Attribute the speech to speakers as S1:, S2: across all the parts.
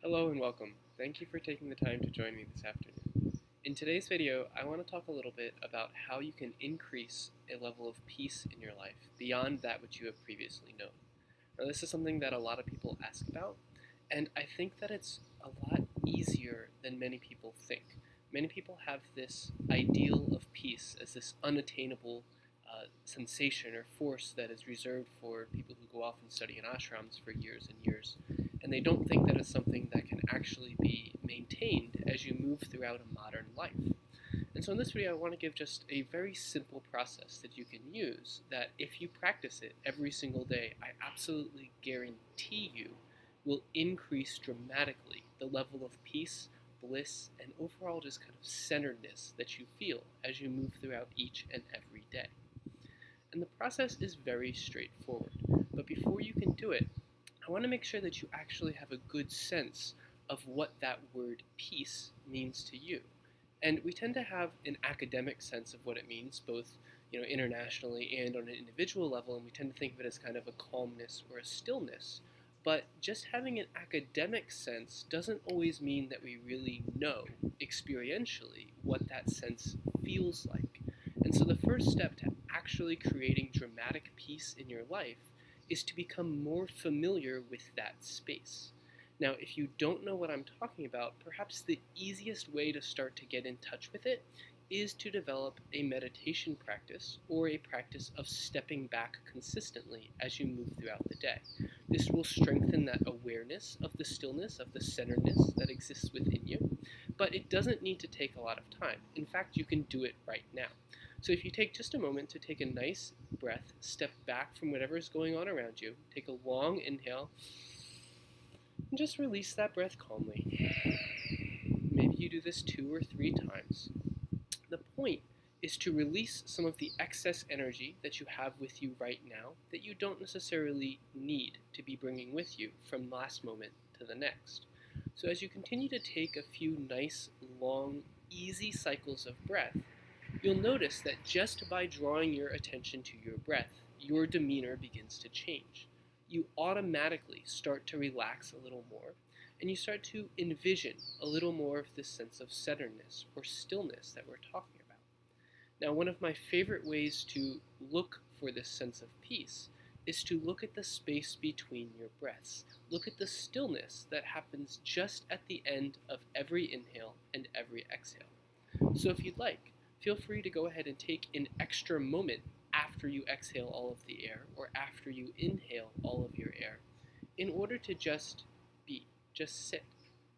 S1: Hello and welcome. Thank you for taking the time to join me this afternoon. In today's video, I want to talk a little bit about how you can increase a level of peace in your life beyond that which you have previously known. Now, this is something that a lot of people ask about, and I think that it's a lot easier than many people think. Many people have this ideal of peace as this unattainable sensation or force that is reserved for people who go off and study in ashrams for years and years, and they don't think that it's something that can actually be maintained as you move throughout a modern life. And so in this video, I want to give just a very simple process that you can use that if you practice it every single day, I absolutely guarantee you will increase dramatically the level of peace, bliss, and overall just kind of centeredness that you feel as you move throughout each and every day. And the process is very straightforward, but before you can do it, I want to make sure that you actually have a good sense of what that word peace means to you. And we tend to have an academic sense of what it means, both internationally and on an individual level, and we tend to think of it as kind of a calmness or a stillness. But just having an academic sense doesn't always mean that we really know experientially what that sense feels like. And so the first step to actually creating dramatic peace in your life is to become more familiar with that space. Now, if you don't know what I'm talking about, perhaps the easiest way to start to get in touch with it is to develop a meditation practice or a practice of stepping back consistently as you move throughout the day. This will strengthen that awareness of the stillness, of the centeredness that exists within you, but it doesn't need to take a lot of time. In fact, you can do it right now. So if you take just a moment to take a nice breath, step back from whatever is going on around you, take a long inhale, and just release that breath calmly. Maybe you do this 2 or 3 times. The point is to release some of the excess energy that you have with you right now that you don't necessarily need to be bringing with you from last moment to the next. So as you continue to take a few nice, long, easy cycles of breath, you'll notice that just by drawing your attention to your breath, your demeanor begins to change. You automatically start to relax a little more, and you start to envision a little more of this sense of centeredness or stillness that we're talking about. Now, one of my favorite ways to look for this sense of peace is to look at the space between your breaths. Look at the stillness that happens just at the end of every inhale and every exhale. So if you'd like, feel free to go ahead and take an extra moment after you exhale all of the air or after you inhale all of your air in order to just be, just sit.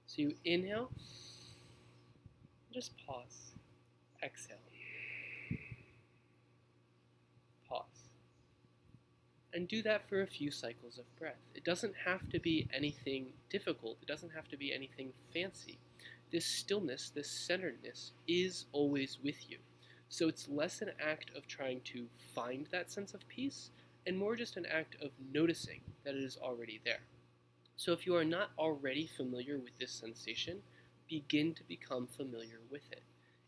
S1: So you inhale, just pause, exhale, pause. And do that for a few cycles of breath. It doesn't have to be anything difficult. It doesn't have to be anything fancy. This stillness, this centeredness is always with you. So it's less an act of trying to find that sense of peace and more just an act of noticing that it is already there. So if you are not already familiar with this sensation, begin to become familiar with it.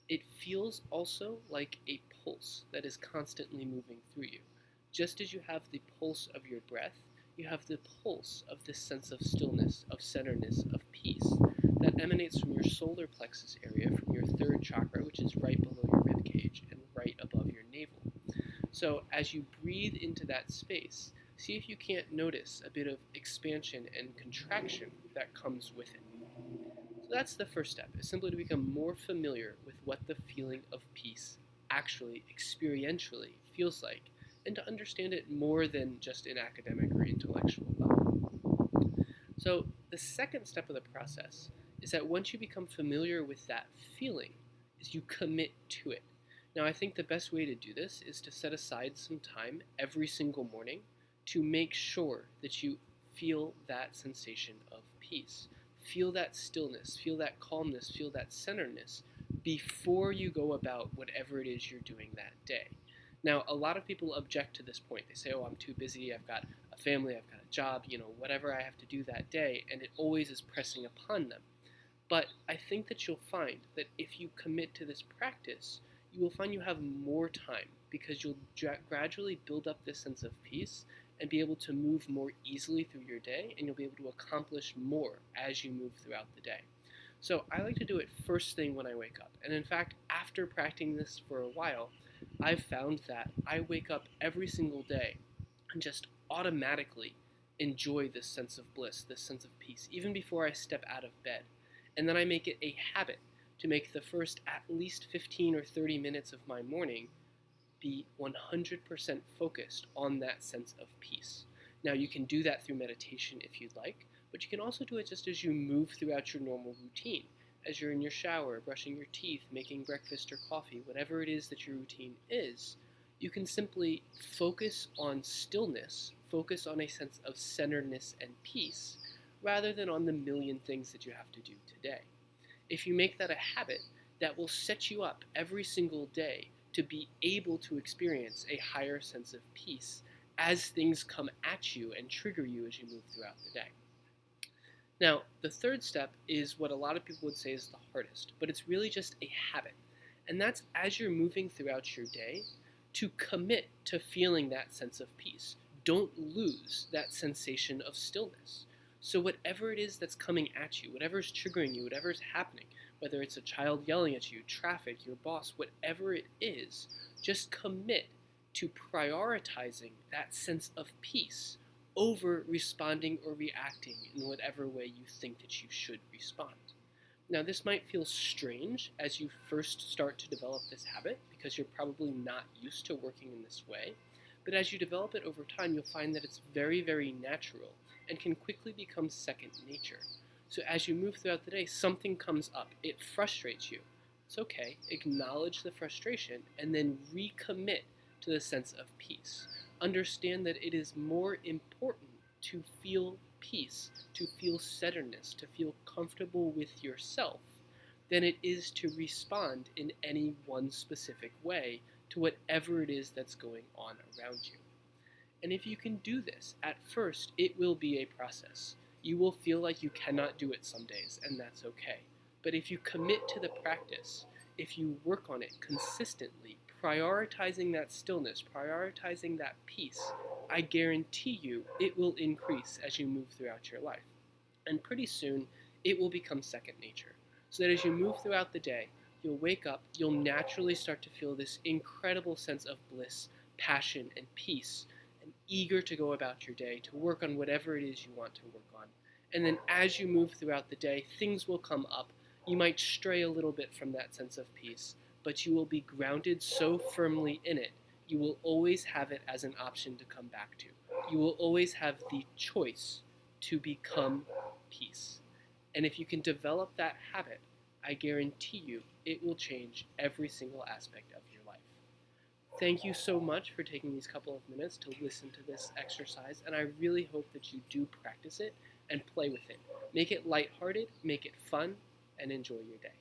S1: It feels also like a pulse that is constantly moving through you. Just as you have the pulse of your breath, you have the pulse of this sense of stillness, of centeredness, of peace that emanates from your solar plexus area, from your third chakra, which is right below your rib cage and right above your navel. So as you breathe into that space, see if you can't notice a bit of expansion and contraction that comes with it. So that's the first step, is simply to become more familiar with what the feeling of peace actually, experientially feels like, and to understand it more than just an academic or intellectual level. So the second step of the process is that once you become familiar with that feeling, is you commit to it. Now, I think the best way to do this is to set aside some time every single morning to make sure that you feel that sensation of peace. Feel that stillness, feel that calmness, feel that centeredness before you go about whatever it is you're doing that day. Now, a lot of people object to this point. They say, oh, I'm too busy, I've got a family, I've got a job, whatever I have to do that day, and it always is pressing upon them. But I think that you'll find that if you commit to this practice, you will find you have more time because you'll gradually build up this sense of peace and be able to move more easily through your day, and you'll be able to accomplish more as you move throughout the day. So I like to do it first thing when I wake up. And in fact, after practicing this for a while, I've found that I wake up every single day and just automatically enjoy this sense of bliss, this sense of peace, even before I step out of bed. And then I make it a habit to make the first at least 15 or 30 minutes of my morning be 100% focused on that sense of peace. Now, you can do that through meditation if you'd like, but you can also do it just as you move throughout your normal routine. As you're in your shower, brushing your teeth, making breakfast or coffee, whatever it is that your routine is, you can simply focus on stillness, focus on a sense of centeredness and peace, rather than on the million things that you have to do today. If you make that a habit, that will set you up every single day to be able to experience a higher sense of peace as things come at you and trigger you as you move throughout the day. Now, the third step is what a lot of people would say is the hardest, but it's really just a habit. And that's as you're moving throughout your day, to commit to feeling that sense of peace. Don't lose that sensation of stillness. So whatever it is that's coming at you, whatever's triggering you, whatever's happening, whether it's a child yelling at you, traffic, your boss, whatever it is, just commit to prioritizing that sense of peace over responding or reacting in whatever way you think that you should respond. Now, this might feel strange as you first start to develop this habit because you're probably not used to working in this way, but as you develop it over time, you'll find that it's very, very natural and can quickly become second nature. So as you move throughout the day, something comes up. It frustrates you. It's okay. Acknowledge the frustration and then recommit to the sense of peace. Understand that it is more important to feel peace, to feel centeredness, to feel comfortable with yourself than it is to respond in any one specific way to whatever it is that's going on around you. And if you can do this, at first it will be a process. You will feel like you cannot do it some days, and that's okay. But if you commit to the practice, if you work on it consistently, prioritizing that stillness, prioritizing that peace, I guarantee you it will increase as you move throughout your life. And pretty soon, it will become second nature. So that as you move throughout the day, you'll wake up, you'll naturally start to feel this incredible sense of bliss, passion, and peace, and eager to go about your day, to work on whatever it is you want to work on. And then as you move throughout the day, things will come up. You might stray a little bit from that sense of peace, but you will be grounded so firmly in it, you will always have it as an option to come back to. You will always have the choice to become peace. And if you can develop that habit, I guarantee you it will change every single aspect of your life. Thank you so much for taking these couple of minutes to listen to this exercise, and I really hope that you do practice it and play with it. Make it lighthearted, make it fun, and enjoy your day.